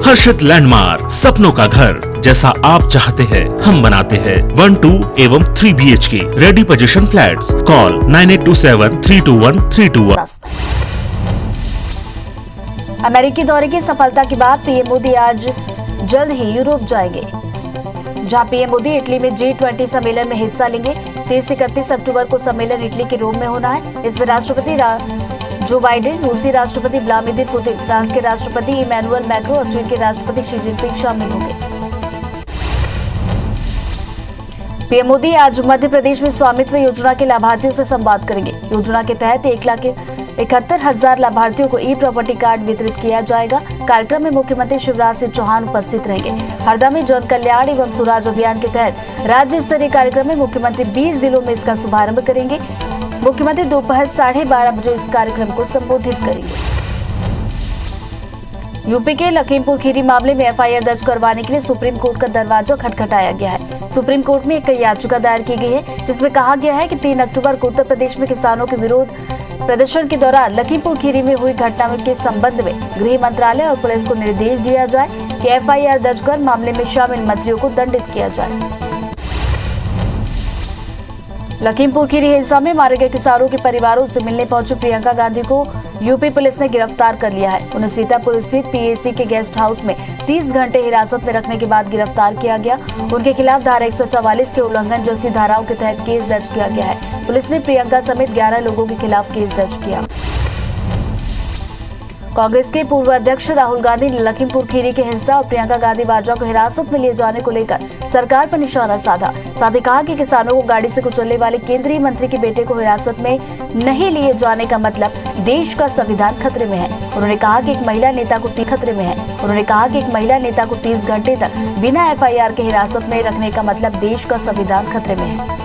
हर्षित landmark, सपनों का घर जैसा आप चाहते हैं हम बनाते हैं। 1, 2 एवं 3 BHK ready position flats. Call 9827321321। अमेरिकी दौरे की सफलता के बाद पीएम मोदी आज जल्द ही यूरोप जाएंगे, जहां पीएम मोदी इटली में G20 सम्मेलन में हिस्सा लेंगे। 30 से 31 अक्टूबर को सम्मेलन इटली के रोम में होना है। इसमें राष्ट्रपति जो बाइडेन, रूसी राष्ट्रपति व्लादिमीर पुतिन, फ्रांस के राष्ट्रपति इमैनुअल मैक्रों और चीन के राष्ट्रपति शी जिनपिंग शामिल होंगे। पीएम मोदी आज मध्य प्रदेश में स्वामित्व योजना के लाभार्थियों से संवाद करेंगे। योजना के तहत 1,71,000 लाभार्थियों को ई प्रॉपर्टी कार्ड वितरित किया जाएगा। कार्यक्रम में मुख्यमंत्री शिवराज सिंह चौहान उपस्थित रहेंगे। हरदा में जन कल्याण एवं स्वराज अभियान के तहत राज्य स्तरीय कार्यक्रम में मुख्यमंत्री 20 जिलों में इसका शुभारंभ करेंगे। मुख्यमंत्री दोपहर 12:30 बजे इस कार्यक्रम को संबोधित करेंगे। यूपी के लखीमपुर खीरी मामले में एफआईआर दर्ज करवाने के लिए सुप्रीम कोर्ट का दरवाजा खटखटाया गया है। सुप्रीम कोर्ट में एक याचिका दायर की गई है, जिसमें कहा गया है कि 3 अक्टूबर को उत्तर प्रदेश में किसानों के विरोध प्रदर्शन के दौरान लखीमपुर खीरी में हुई घटना के संबंध में गृह मंत्रालय और पुलिस को निर्देश दिया जाए कि एफआईआर दर्ज कर मामले में शामिल मंत्रियों को दंडित किया जाए। लखीमपुर खीरी हिंसा में मारे गए किसानों के परिवारों से मिलने पहुंची प्रियंका गांधी को यूपी पुलिस ने गिरफ्तार कर लिया है। उन्हें सीतापुर स्थित पीएसी के गेस्ट हाउस में 30 घंटे हिरासत में रखने के बाद गिरफ्तार किया गया। उनके खिलाफ धारा 144 के उल्लंघन जैसी धाराओं के तहत केस दर्ज किया गया है। पुलिस ने प्रियंका समेत 11 लोगों के खिलाफ केस दर्ज किया। कांग्रेस के पूर्व अध्यक्ष राहुल गांधी ने लखीमपुर खीरी की हिंसा और प्रियंका गांधी वाड्रा को हिरासत में लिए जाने को लेकर सरकार पर निशाना साधा। साथ ही कहा कि किसानों को गाड़ी से कुचलने वाले केंद्रीय मंत्री के बेटे को हिरासत में नहीं लिए जाने का मतलब देश का संविधान खतरे में है। उन्होंने कहा कि एक महिला नेता को 30 घंटे तक बिना एफआईआर के हिरासत में रखने का मतलब देश का संविधान खतरे में है।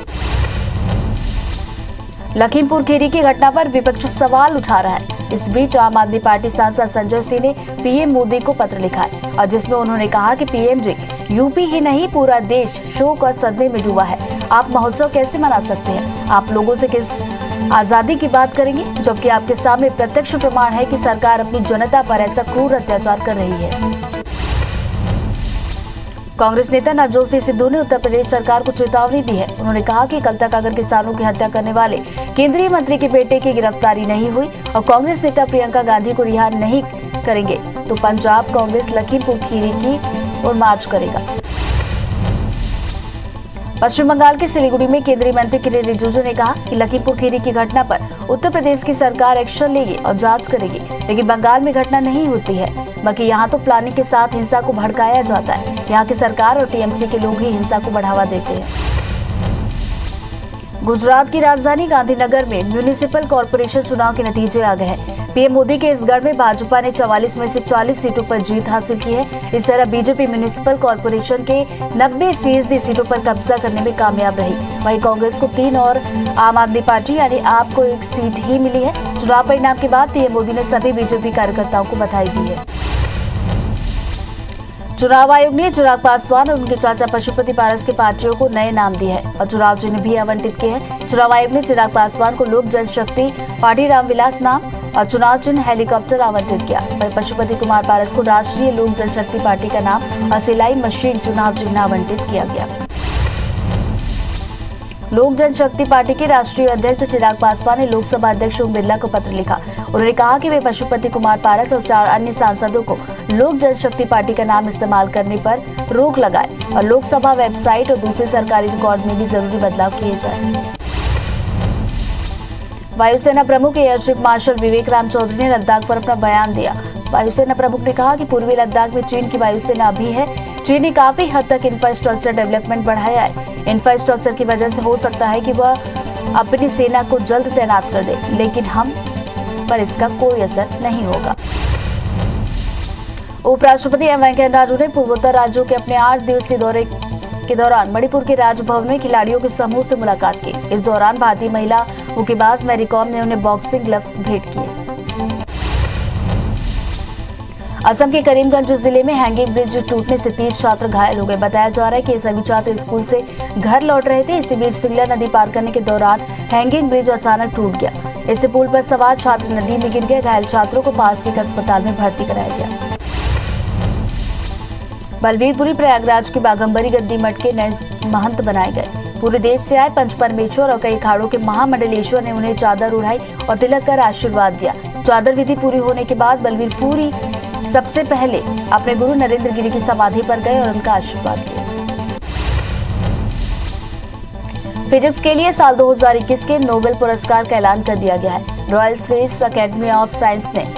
लखीमपुर खीरी की घटना पर विपक्ष सवाल उठा रहा है। इस बीच आम आदमी पार्टी सांसद संजय सिंह ने पीएम मोदी को पत्र लिखा है और जिसमें उन्होंने कहा कि पीएम जी, यूपी ही नहीं पूरा देश शोक और सदमे में डूबा है। आप महोत्सव कैसे मना सकते हैं? आप लोगों से किस आजादी की बात करेंगे, जबकि आपके सामने प्रत्यक्ष प्रमाण है कि सरकार अपनी जनता पर ऐसा क्रूर अत्याचार कर रही है। कांग्रेस नेता नवजोत सिंह सिद्धू ने उत्तर प्रदेश सरकार को चेतावनी दी है। उन्होंने कहा कि कल तक अगर किसानों की हत्या करने वाले केंद्रीय मंत्री के बेटे की गिरफ्तारी नहीं हुई और कांग्रेस नेता प्रियंका गांधी को रिहा नहीं करेंगे तो पंजाब कांग्रेस लखीमपुर खीरी की ओर मार्च करेगा। पश्चिम बंगाल के सिलीगुड़ी में केंद्रीय मंत्री किरेन रिजिजू ने कहा कि लखीमपुर खीरी की घटना पर उत्तर प्रदेश की सरकार एक्शन लेगी और जांच करेगी, लेकिन बंगाल में घटना नहीं होती है, बल्कि यहाँ तो प्लानिंग के साथ हिंसा को भड़काया जाता है। यहाँ की सरकार और टीएमसी के लोग ही हिंसा को बढ़ावा देते हैं। गुजरात की राजधानी गांधीनगर में म्यूनिसिपल कॉर्पोरेशन चुनाव के नतीजे आ गए हैं। पीएम मोदी के इस गढ़ में भाजपा ने 44 में से 40 सीटों पर जीत हासिल की है। इस तरह बीजेपी म्यूनिसिपल कॉर्पोरेशन के 90% सीटों पर कब्जा करने में कामयाब रही। वहीं कांग्रेस को 3 और आम आदमी पार्टी यानी आप को 1 सीट ही मिली है। चुनाव परिणाम के बाद पीएम मोदी ने सभी बीजेपी कार्यकर्ताओं को बधाई दी है। चुनाव आयोग ने चिराग पासवान और उनके चाचा पशुपति पारस के पार्टियों को नए नाम दिए हैं और चुनाव चिन्ह भी आवंटित किए हैं। चुनाव आयोग ने चिराग पासवान को लोक जनशक्ति पार्टी रामविलास नाम और चुनाव चिन्ह हेलीकॉप्टर आवंटित किया। वहीं पशुपति कुमार पारस को राष्ट्रीय लोक जनशक्ति पार्टी का नाम और सिलाई मशीन चुनाव चिन्ह आवंटित किया गया। लोक जनशक्ति पार्टी के राष्ट्रीय अध्यक्ष चिराग पासवान ने लोकसभा अध्यक्ष ओम बिरला को पत्र लिखा। उन्होंने कहा कि वे पशुपति कुमार पारस और 4 अन्य सांसदों को लोक जनशक्ति पार्टी का नाम इस्तेमाल करने पर रोक लगाए और लोकसभा वेबसाइट और दूसरे सरकारी रिकॉर्ड में भी जरूरी बदलाव किए जाए। वायुसेना प्रमुख एयर चीफ मार्शल विवेक राम चौधरी ने लद्दाख पर अपना बयान दिया। वायुसेना प्रमुख ने कहा कि पूर्वी लद्दाख में चीन की वायुसेना अभी है। चीन ने काफी हद तक इंफ्रास्ट्रक्चर डेवलपमेंट बढ़ाया है। इंफ्रास्ट्रक्चर की वजह से हो सकता है कि वह अपनी सेना को जल्द तैनात कर दे, लेकिन हम पर इसका कोई असर नहीं होगा। उपराष्ट्रपति एम वेंकैया नायडू ने पूर्वोत्तर राज्यों के अपने 8 दिवसीय दौरे के दौरान मणिपुर के राजभवन में खिलाड़ियों के समूह से मुलाकात की। इस दौरान भारतीय महिला मुक्केबाज मैरी कॉम ने उन्हें बॉक्सिंग ग्लव्स भेंट किए। असम के करीमगंज जिले में हैंगिंग ब्रिज टूटने से 30 छात्र घायल हो गए। बताया जा रहा है कि ये सभी छात्र स्कूल से घर लौट रहे थे। इसी बीच सिंगला नदी पार करने के दौरान हैंगिंग ब्रिज अचानक टूट गया। इससे पुल पर सवार छात्र नदी में गिर गए। घायल छात्रों को पास के एक अस्पताल में भर्ती कराया गया। बलवीरपुरी प्रयागराज की बाघंबरी गद्दी मठ के नए महंत बनाए गए। पूरे देश से आए पंच परमेश्वर और कई अखाड़ों के महामंडलेश्वर ने उन्हें चादर उड़ाई और तिलक कर आशीर्वाद दिया। चादर विधि पूरी होने के बाद बलवीरपुरी सबसे पहले अपने गुरु नरेंद्र गिरी की समाधि पर गए और उनका आशीर्वाद लिया। फिजिक्स के लिए साल 2021 के नोबेल पुरस्कार का ऐलान कर दिया गया है। Royal Swiss academy of science ने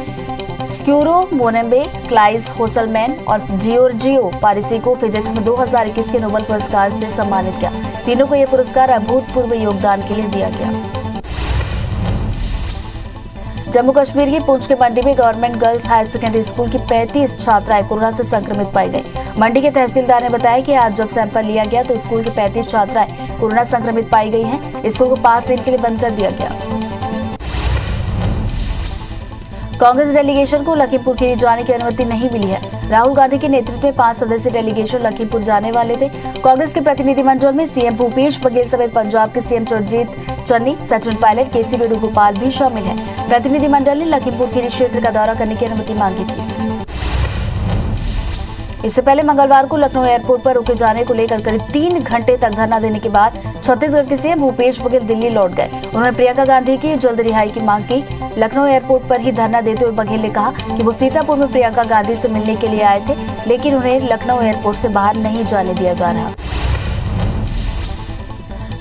स्क्यूरो मोनेम्बे, क्लाइस होसलमैन और जियोर्जियो पारिसी को फिजिक्स में 2021 के नोबेल पुरस्कार से सम्मानित किया। तीनों को यह पुरस्कार अभूतपूर्व योगदान के लिए दिया गया। जम्मू कश्मीर की पुंछ के मंडी में government girls higher secondary school की 35 छात्राएं कोरोना से संक्रमित पाई गई। मंडी के तहसीलदार ने बताया कि आज जब सैंपल लिया गया तो स्कूल की 35 छात्राएं कोरोना संक्रमित पाई गई हैं। स्कूल को 5 दिन के लिए बंद कर दिया गया। कांग्रेस डेलीगेशन को लखीमपुर खीरी जाने की अनुमति नहीं मिली है। राहुल गांधी के नेतृत्व में 5 सदस्यीय डेलीगेशन लखीमपुर जाने वाले थे। कांग्रेस के प्रतिनिधिमंडल में सीएम भूपेश बघेल समेत पंजाब के सीएम चरणजीत चन्नी, सचिन पायलट, केसी वेणुगोपाल भी शामिल हैं। प्रतिनिधिमंडल ने लखीमपुर खीरी क्षेत्र का दौरा करने की अनुमति मांगी थी। इससे पहले मंगलवार को लखनऊ एयरपोर्ट पर रोके जाने को लेकर करीब 3 घंटे तक धरना देने के बाद छत्तीसगढ़ के सीएम भूपेश बघेल दिल्ली लौट गए। उन्होंने प्रियंका गांधी की जल्द रिहाई की मांग की। लखनऊ एयरपोर्ट पर ही धरना देते हुए बघेल ने कहा कि वो सीतापुर में प्रियंका गांधी से मिलने के लिए आए थे, लेकिन उन्हें लखनऊ एयरपोर्ट से बाहर नहीं जाने दिया जा रहा।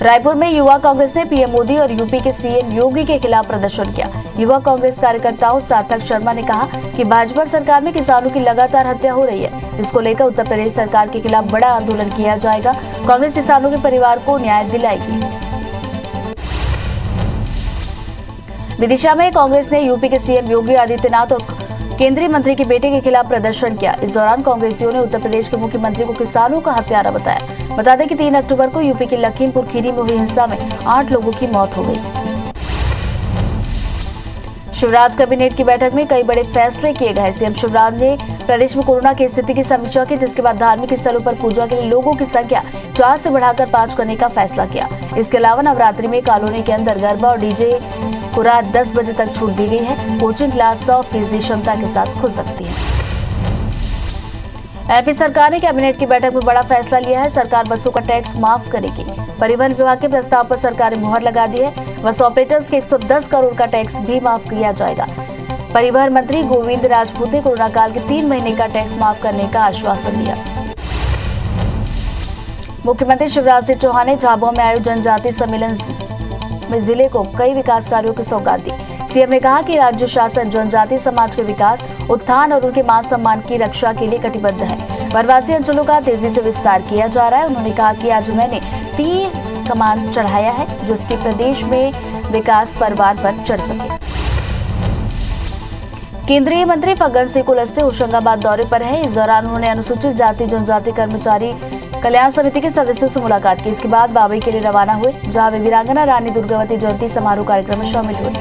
रायपुर में युवा कांग्रेस ने पीएम मोदी और यूपी के सीएम योगी के खिलाफ प्रदर्शन किया। युवा कांग्रेस कार्यकर्ताओं सार्थक शर्मा ने कहा कि भाजपा सरकार में किसानों की लगातार हत्या हो रही है। इसको लेकर उत्तर प्रदेश सरकार के खिलाफ बड़ा आंदोलन किया जाएगा। कांग्रेस किसानों के परिवार को न्याय दिलाएगी। विदिशा में कांग्रेस ने यूपी के सीएम योगी आदित्यनाथ और केंद्रीय मंत्री के बेटे के खिलाफ प्रदर्शन किया। इस दौरान कांग्रेसियों ने उत्तर प्रदेश के मुख्यमंत्री को किसानों का हत्यारा बताया। बता दें कि 3 अक्टूबर को यूपी के लखीमपुर खीरी में हुई हिंसा में 8 लोगों की मौत हो गई। शिवराज कैबिनेट की बैठक में कई बड़े फैसले किए गए। सीएम शिवराज ने प्रदेश में कोरोना की स्थिति की समीक्षा की, जिसके बाद धार्मिक स्थलों पर पूजा के लिए लोगों की संख्या 4 से बढ़ाकर 5 करने का फैसला किया। इसके अलावा नवरात्रि में कॉलोनी के अंदर गरबा और डीजे को रात 10 बजे तक छूट दी गई है। कोचिंग क्लास 100% क्षमता के साथ खुल सकती है। एमपी सरकार ने कैबिनेट की बैठक में बड़ा फैसला लिया है। सरकार बसों का टैक्स माफ करेगी। परिवहन विभाग के प्रस्ताव पर सरकार ने मुहर लगा दी है। बस ऑपरेटर्स के 110 करोड़ का टैक्स भी माफ किया जाएगा। परिवहन मंत्री गोविंद राजपूत ने कोरोना काल के 3 महीने का टैक्स माफ करने का आश्वासन दिया। मुख्यमंत्री शिवराज सिंह चौहान ने झाबुआ में आयोजित जनजातीय सम्मेलन में जिले को कई विकास कार्यों की सौगात दी। सीएम ने कहा कि राज्य शासन जनजातीय समाज के विकास, उत्थान और उनके मान सम्मान की रक्षा के लिए कटिबद्ध है। वनवासी अंचलों का तेजी से विस्तार किया जा रहा है। उन्होंने कहा कि आज मैंने 3 कमान चढ़ाया है, जिसके प्रदेश में विकास परवान पर चढ़ सके। केंद्रीय मंत्री फग्गन सिंह कुलस्ते होशंगाबाद दौरे पर है। इस दौरान उन्होंने अनुसूचित जाति जनजाति कर्मचारी कल्याण समिति के सदस्यों से मुलाकात की। इसके बाद बाबई के लिए रवाना हुए, जहां वे वीरांगना रानी दुर्गावती जयंती समारोह कार्यक्रम में शामिल हुए।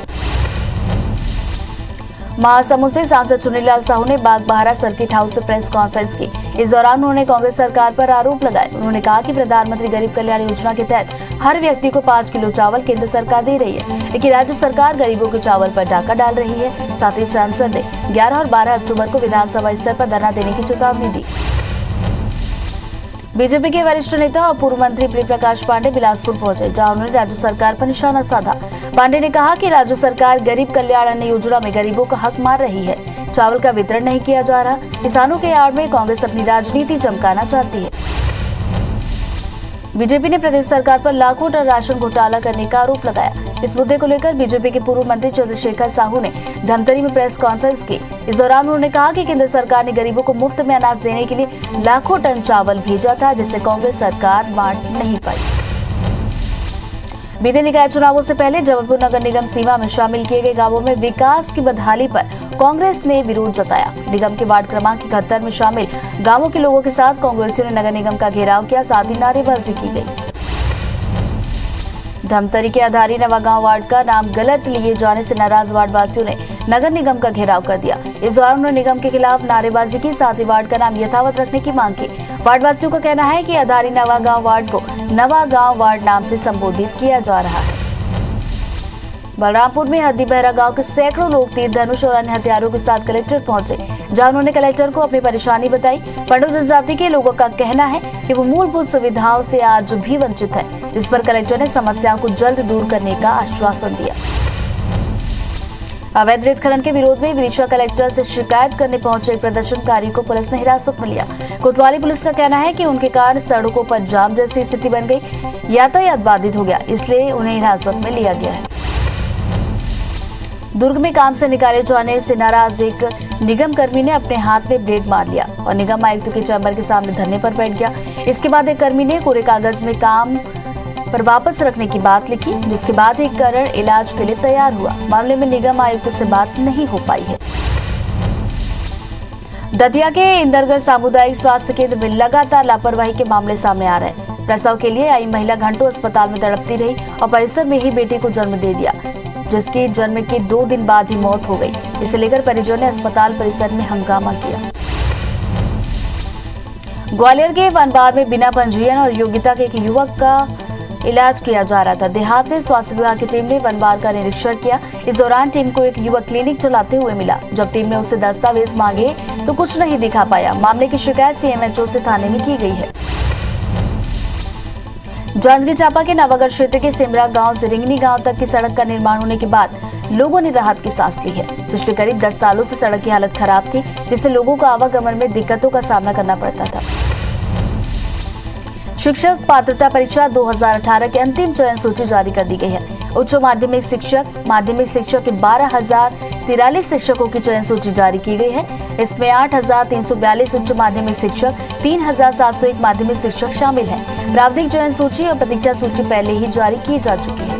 महासमुंद से सांसद चुन्नीलाल साहू ने बागबाहरा सर्किट हाउस से प्रेस कॉन्फ्रेंस की। इस दौरान उन्होंने कांग्रेस सरकार पर आरोप लगाए। उन्होंने कहा कि प्रधानमंत्री गरीब कल्याण योजना के तहत हर व्यक्ति को 5 किलो चावल केंद्र सरकार दे रही है, लेकिन राज्य सरकार गरीबों के चावल पर डाका डाल रही है। साथ ही सांसद ने 11 और 12 अक्टूबर को विधानसभा स्तर पर धरना देने की चेतावनी दी। बीजेपी के वरिष्ठ नेता और पूर्व मंत्री प्रिय प्रकाश पांडे बिलासपुर पहुंचे, जहां उन्होंने राज्य सरकार पर निशाना साधा। पांडे ने कहा कि राज्य सरकार गरीब कल्याण अन्न योजना में गरीबों का हक मार रही है। चावल का वितरण नहीं किया जा रहा। किसानों के आड़ में कांग्रेस अपनी राजनीति चमकाना चाहती है। बीजेपी ने प्रदेश सरकार पर लाखों टन राशन घोटाला करने का आरोप लगाया। इस मुद्दे को लेकर बीजेपी के पूर्व मंत्री चंद्रशेखर साहू ने धमतरी में प्रेस कॉन्फ्रेंस की। इस दौरान उन्होंने कहा कि केंद्र सरकार ने गरीबों को मुफ्त में अनाज देने के लिए लाखों टन चावल भेजा था, जिसे कांग्रेस सरकार बांट नहीं पाई। बीते निकाय चुनावों से पहले जबलपुर नगर निगम सीमा में शामिल किए गए गांवों में विकास की बदहाली पर कांग्रेस ने विरोध जताया। निगम के वार्ड क्रमांक 71 में शामिल गांवों के लोगों के साथ कांग्रेसियों ने नगर निगम का घेराव किया, साथ ही नारेबाजी की गई। धमतरी के आधारी नवागांव वार्ड का नाम गलत लिए जाने से नाराज वार्ड वासियों ने नगर निगम का घेराव कर दिया। इस दौरान उन्होंने निगम के खिलाफ नारेबाजी की, साथ ही वार्ड का नाम यथावत रखने की मांग की। वार्ड वासियों का कहना है कि आधारी नवागांव वार्ड को नवागांव वार्ड नाम से संबोधित किया जा रहा है। बलरामपुर में हद्दी बहरा गांव के सैकड़ों लोग तीर धनुष और अन्य हथियारों के साथ कलेक्टर पहुंचे, जहां उन्होंने कलेक्टर को अपनी परेशानी बताई। पंडो जनजाति के लोगों का कहना है कि वो मूलभूत सुविधाओं से आज भी वंचित है। इस पर कलेक्टर ने समस्याओं को जल्द दूर करने का आश्वासन दिया। अवैध रेत खनन के विरोध में विदिशा कलेक्टर से शिकायत करने पहुंचे एक प्रदर्शनकारी को पुलिस ने हिरासत में लिया। कोतवाली पुलिस का कहना है कि उनके कारण सड़कों पर जाम जैसी स्थिति बन गई, यातायात बाधित हो गया, इसलिए उन्हें हिरासत में लिया गया है। दुर्ग में काम से निकाले जाने से नाराज एक निगम कर्मी ने अपने हाथ में ब्लेड मार लिया और निगम आयुक्त के चैम्बर के सामने धरने पर बैठ गया। इसके बाद एक कर्मी ने कोरे कागज में काम पर वापस रखने की बात लिखी, जिसके बाद एक करण इलाज के लिए तैयार हुआ। मामले में निगम आयुक्त से बात नहीं हो पाई है। दतिया के इंदरगढ़ सामुदायिक स्वास्थ्य केंद्र में लगातार लापरवाही के मामले सामने आ रहे हैं। प्रसव के लिए आई महिला घंटों अस्पताल में तड़पती रही और परिसर में ही बेटी को जन्म दे दिया, जिसकी जन्म के 2 दिन बाद ही मौत हो गई। इसे लेकर परिजनों ने अस्पताल परिसर में हंगामा किया। ग्वालियर के वनबार में बिना पंजीयन और योग्यता के एक युवक का इलाज किया जा रहा था। देहात में स्वास्थ्य विभाग की टीम ने वनबार का निरीक्षण किया। इस दौरान टीम को एक युवक क्लिनिक चलाते हुए मिला। जब टीम ने उससे दस्तावेज मांगे तो कुछ नहीं दिखा पाया। मामले की शिकायत सीएमएचओ से थाने में की गई है। जांजगीर चांपा के नवागढ़ क्षेत्र के सिमरा गांव से रिंगनी गांव तक की सड़क का निर्माण होने के बाद लोगों ने राहत की सांस ली है। पिछले करीब 10 सालों से सड़क की हालत खराब थी, जिससे लोगों को आवागमन में दिक्कतों का सामना करना पड़ता था। शिक्षक पात्रता परीक्षा 2018 की अंतिम चयन सूची जारी कर दी गई है। उच्च माध्यमिक शिक्षक के 12,043 शिक्षकों की चयन सूची जारी की गई है। इसमें 8,342 उच्च माध्यमिक शिक्षक, 3,701 माध्यमिक शिक्षक शामिल हैं। प्रारंभिक चयन सूची और प्रतीक्षा सूची पहले ही जारी की जा चुकी है।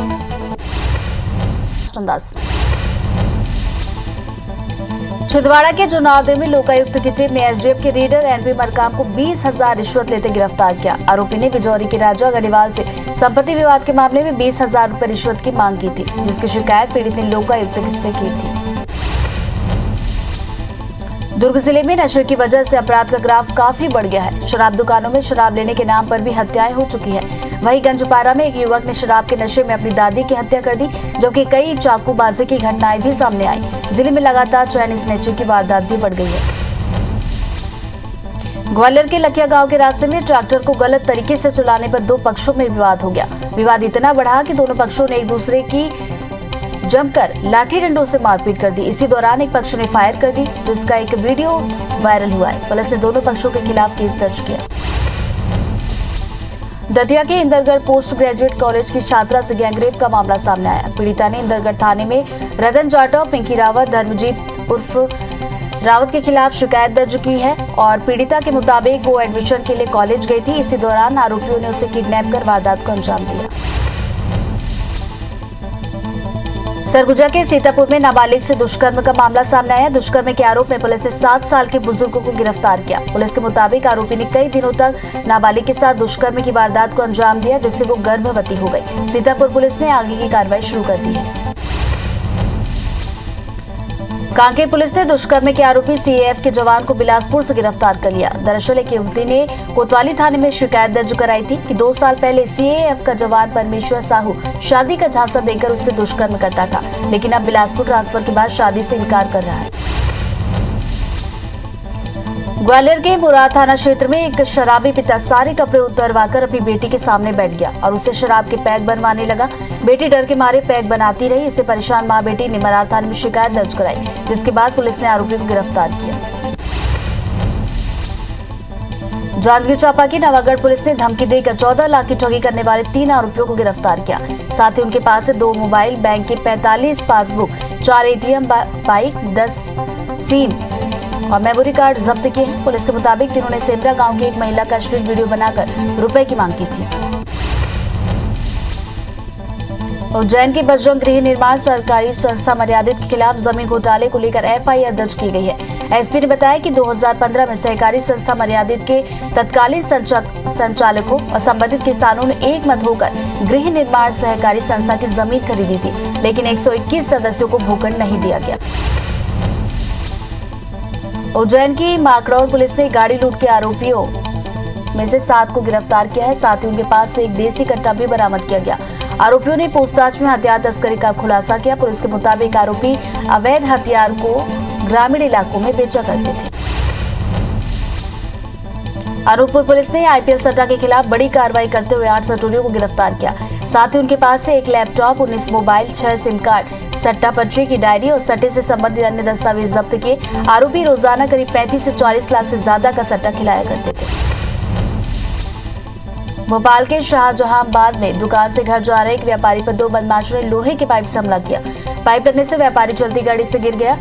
छिंदवाड़ा के चुनाव में लोकायुक्त की टीम ने एसडीएफ के रीडर एनपी मरकाम को 20,000 रिश्वत लेते गिरफ्तार किया। आरोपी ने बिजौरी के राजा गढ़वाल से संपत्ति विवाद के मामले में 20,000 रुपए रिश्वत की मांग की थी, जिसकी शिकायत पीड़ित ने लोकायुक्त से की थी। दुर्ग जिले में नशे की वजह से अपराध का ग्राफ काफी बढ़ गया है। शराब दुकानों में शराब लेने के नाम पर भी हत्याएं हो चुकी है। वहीं गंजपारा में एक युवक ने शराब के नशे में अपनी दादी की हत्या कर दी, जबकि कई चाकूबाजी की घटनाएं भी सामने आई। जिले में लगातार चैन स्नैचिंग की वारदात भी बढ़ गई है। ग्वालियर के लखिया गांव के रास्ते में ट्रैक्टर को गलत तरीके से चलाने पर 2 पक्षों में विवाद हो गया। विवाद इतना बढ़ा कि दोनों पक्षों ने एक दूसरे की जमकर लाठी डंडों से मारपीट कर दी। इसी दौरान एक पक्ष ने फायर कर दी, जिसका एक वीडियो वायरल हुआ है। पुलिस ने दोनों पक्षों के खिलाफ केस दर्ज किया। दतिया के इंदरगढ़ पोस्ट ग्रेजुएट कॉलेज की छात्रा से गैंगरेप का मामला सामने आया। पीड़िता ने इंदरगढ़ थाने में रतन जाटव, पिंकी रावत, धर्मजीत उर्फ रावत के खिलाफ शिकायत दर्ज की है और पीड़िता के मुताबिक वो एडमिशन के लिए कॉलेज गई थी। इसी दौरान आरोपियों ने उसे किडनैप कर वारदात को अंजाम दिया। सरगुजा के सीतापुर में नाबालिग से दुष्कर्म का मामला सामने आया। दुष्कर्म के आरोप में पुलिस ने 7 साल के बुजुर्ग को गिरफ्तार किया। पुलिस के मुताबिक आरोपी ने कई दिनों तक नाबालिग के साथ दुष्कर्म की वारदात को अंजाम दिया, जिससे वो गर्भवती हो गई। सीतापुर पुलिस ने आगे की कार्रवाई शुरू कर दी है। कांकेर पुलिस ने दुष्कर्म के आरोपी सीएएफ के जवान को बिलासपुर से गिरफ्तार कर लिया। दरअसल एक युवती ने कोतवाली थाने में शिकायत दर्ज कराई थी कि 2 साल पहले सीएएफ का जवान परमेश्वर साहू शादी का झांसा देकर उससे दुष्कर्म करता था, लेकिन अब बिलासपुर ट्रांसफर के बाद शादी से इनकार कर रहा है। ग्वालियर के मुराद थाना क्षेत्र में एक शराबी पिता सारे कपड़े उतरवाकर अपनी बेटी के सामने बैठ गया और उसे शराब के पैक बनवाने लगा। बेटी डर के मारे पैक बनाती रही। इससे परेशान मां बेटी ने मुराद थाने में शिकायत दर्ज कराई, जिसके बाद पुलिस ने आरोपी को गिरफ्तार किया। जांजगीर चांपा की नवागढ़ पुलिस ने धमकी देकर 14 लाख की ठगी करने वाले 3 आरोपियों को गिरफ्तार किया। साथ ही उनके पास से 2 मोबाइल, बैंक के 45 पासबुक, 4 एटीएम, बाइक, 10 सिम और मेमोरी कार्ड जब्त किए हैं। पुलिस के मुताबिक तीनों ने सेमरा गांव की एक महिला का अश्लील वीडियो बनाकर रुपए की मांग की थी। उज्जैन के बजरंग गृह निर्माण सहकारी संस्था मर्यादित के खिलाफ जमीन घोटाले को लेकर एफआईआर दर्ज की गई है। एसपी ने बताया कि 2015 में सहकारी संस्था मर्यादित के तत्कालीन संचालकों और संबंधित किसानों ने एक मत होकर गृह निर्माण सहकारी संस्था की जमीन खरीदी थी, लेकिन 121 सदस्यों को भूखंड नहीं दिया गया। उज्जैन की माकड़ौर पुलिस ने गाड़ी लूट के आरोपियों में से 7 को गिरफ्तार किया है। साथ ही उनके पास से एक देसी कट्टा भी बरामद किया गया। आरोपियों ने पूछताछ में हथियार तस्करी का खुलासा किया। पुलिस के मुताबिक आरोपी अवैध हथियार को ग्रामीण इलाकों में बेचा करते थे। अनूपपुर पुलिस ने आईपीएल सट्टा के खिलाफ बड़ी कार्रवाई करते हुए 8 सट्टोरियों को गिरफ्तार किया। साथ ही उनके पास से 1 लैपटॉप, 19 मोबाइल, 6 सिम कार्ड, सट्टा पर्ची की डायरी और सट्टे से संबंधित अन्य दस्तावेज जब्त किए। आरोपी रोजाना करीब 35 से 40 लाख से ज्यादा का सट्टा खिलाया करते थे। भोपाल के शाहजहांबाद में दुकान से घर जा रहे एक व्यापारी पर 2 बदमाशों ने लोहे के पाइप से हमला किया। पाइप लगने से व्यापारी चलती गाड़ी से गिर गया।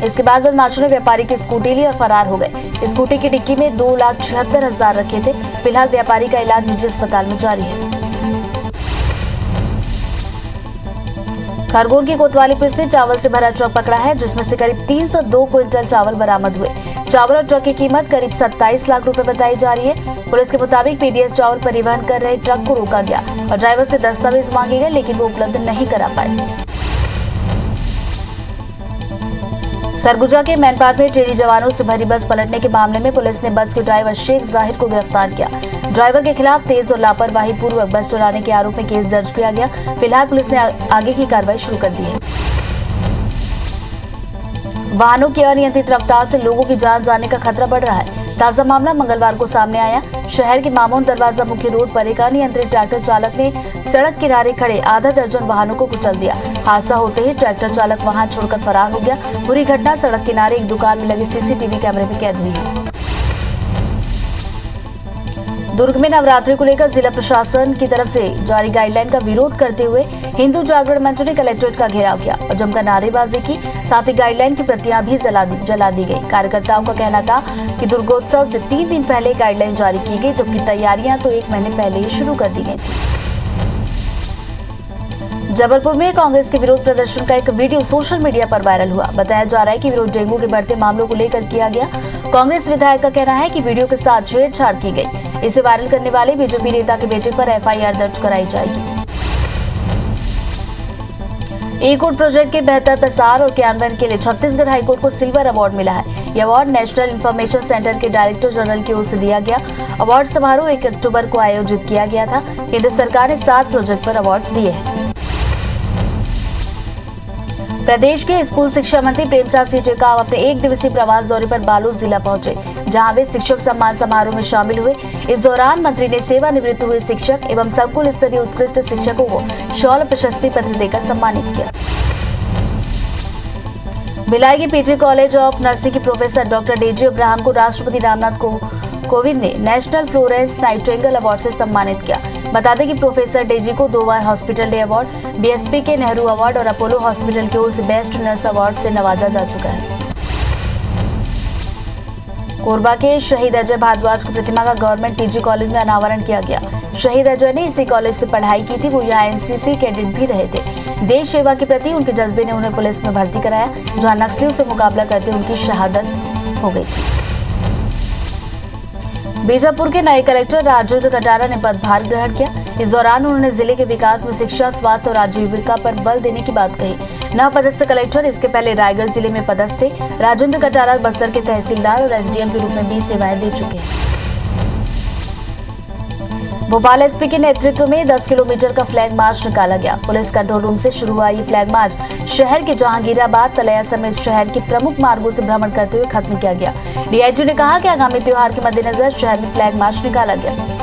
इसके बाद बदमाशों ने व्यापारी की स्कूटी ली और फरार हो गए। स्कूटी की डिक्की में 2,76,000 रखे थे। फिलहाल व्यापारी का इलाज निजी अस्पताल में जारी है। खरगोन की कोतवाली पुलिस ने चावल से भरा ट्रक पकड़ा है, जिसमें से करीब 302 क्विंटल चावल बरामद हुए। चावल और ट्रक की कीमत करीब 27 लाख रुपए बताई जा रही है। पुलिस के मुताबिक पीडीएस चावल परिवहन कर रहे ट्रक को रोका गया और ड्राइवर से दस्तावेज मांगे गए, लेकिन वो उपलब्ध नहीं करा पाए। सरगुजा के मैनपाट में ट्रेनी जवानों से भरी बस पलटने के मामले में पुलिस ने बस के ड्राइवर शेख जाहिर को गिरफ्तार किया। ड्राइवर के खिलाफ तेज और लापरवाही पूर्वक बस चलाने के आरोप में केस दर्ज किया गया। फिलहाल पुलिस ने आगे की कार्रवाई शुरू कर दी है। वाहनों की अनियंत्रित रफ्तार से लोगों की जान जाने का खतरा बढ़ रहा है। ताजा मामला मंगलवार को सामने आया। शहर के मामून दरवाजा मुख्य रोड पर एक अनियंत्रित ट्रैक्टर चालक ने सड़क किनारे खड़े आधा दर्जन वाहनों को कुचल दिया। हादसा होते ही ट्रैक्टर चालक वाहन छोड़कर फरार हो गया। पूरी घटना सड़क किनारे एक दुकान में लगे सीसीटीवी कैमरे में कैद हुई है। दुर्ग में नवरात्रि को लेकर जिला प्रशासन की तरफ से जारी गाइडलाइन का विरोध करते हुए हिंदू जागरण मंच ने कलेक्ट्रेट का घेराव किया और जमकर नारेबाजी की। साथ ही गाइडलाइन की प्रतियां भी जला दी गई। कार्यकर्ताओं का कहना था कि दुर्गोत्सव से 3 दिन पहले गाइडलाइन जारी की गई, जबकि तैयारियां तो 1 महीने पहले ही शुरू कर दी गई थी। जबलपुर में कांग्रेस के विरोध प्रदर्शन का एक वीडियो सोशल मीडिया पर वायरल हुआ। बताया जा रहा है कि विरोध डेंगू के बढ़ते मामलों को लेकर किया गया। कांग्रेस विधायक का कहना है कि वीडियो के साथ छेड़छाड़ की गई। इसे वायरल करने वाले बीजेपी नेता के बेटे पर एफआईआर दर्ज कराई जाएगी। ई-कोर्ट प्रोजेक्ट के बेहतर प्रसार और क्रियान्वयन के लिए छत्तीसगढ़ हाईकोर्ट को सिल्वर अवार्ड मिला है। यह अवार्ड नेशनल इंफॉर्मेशन सेंटर के डायरेक्टर जनरल की ओर से दिया गया। अवार्ड समारोह 1 अक्टूबर को आयोजित किया गया था। केंद्र सरकार ने 7 प्रोजेक्ट पर अवार्ड दिए हैं। प्रदेश के स्कूल शिक्षा मंत्री प्रेमसाद सिंह टेकाम अपने 1 दिवसीय प्रवास दौरे पर बालोद जिला पहुंचे, जहां वे शिक्षक सम्मान समारोह में शामिल हुए। इस दौरान मंत्री ने सेवानिवृत्त हुए शिक्षक एवं संकुल स्तरीय उत्कृष्ट शिक्षकों को शौर्य प्रशस्ति पत्र देकर सम्मानित किया। भिलाई के पीजी कॉलेज ऑफ नर्सिंग के प्रोफेसर डॉक्टर डेजी अब्राहम को राष्ट्रपति रामनाथ कोविंद ने नेशनल फ्लोरेंस नाइटिंगेल अवार्ड से सम्मानित किया। बता दें कि प्रोफेसर डेजी को 2 बार हॉस्पिटल डे अवार्ड, बीएसपी के नेहरू अवार्ड और अपोलो हॉस्पिटल की ओर से बेस्ट नर्स अवार्ड से नवाजा जा चुका है। कोरबा के शहीद अजय भारद्वाज की प्रतिमा का गवर्नमेंट पीजी कॉलेज में अनावरण किया गया। शहीद अजय ने इसी कॉलेज से पढ़ाई की थी। वो यहाँ एनसीसी कैडेट भी रहे थे। देश सेवा के प्रति उनके जज्बे ने उन्हें पुलिस में भर्ती कराया, जहाँ नक्सलियों से मुकाबला करते उनकी शहादत हो गई थी। बीजापुर के नए कलेक्टर राजेंद्र कटारा ने पदभार ग्रहण किया। इस दौरान उन्होंने जिले के विकास में शिक्षा, स्वास्थ्य और आजीविका पर बल देने की बात कही। नवपदस्थ कलेक्टर इसके पहले रायगढ़ जिले में पदस्थ थे। राजेंद्र कटारा बस्तर के तहसीलदार और एसडीएम के रूप में भी सेवाएं दे चुके हैं। भोपाल एसपी के नेतृत्व में 10 किलोमीटर का फ्लैग मार्च निकाला गया। पुलिस कंट्रोल रूम से शुरू हुआ ये फ्लैग मार्च शहर के जहांगीराबाद, तलैया समेत शहर के प्रमुख मार्गों से भ्रमण करते हुए खत्म किया गया। डीआईजी ने कहा कि आगामी त्योहार के मद्देनजर शहर में फ्लैग मार्च निकाला गया।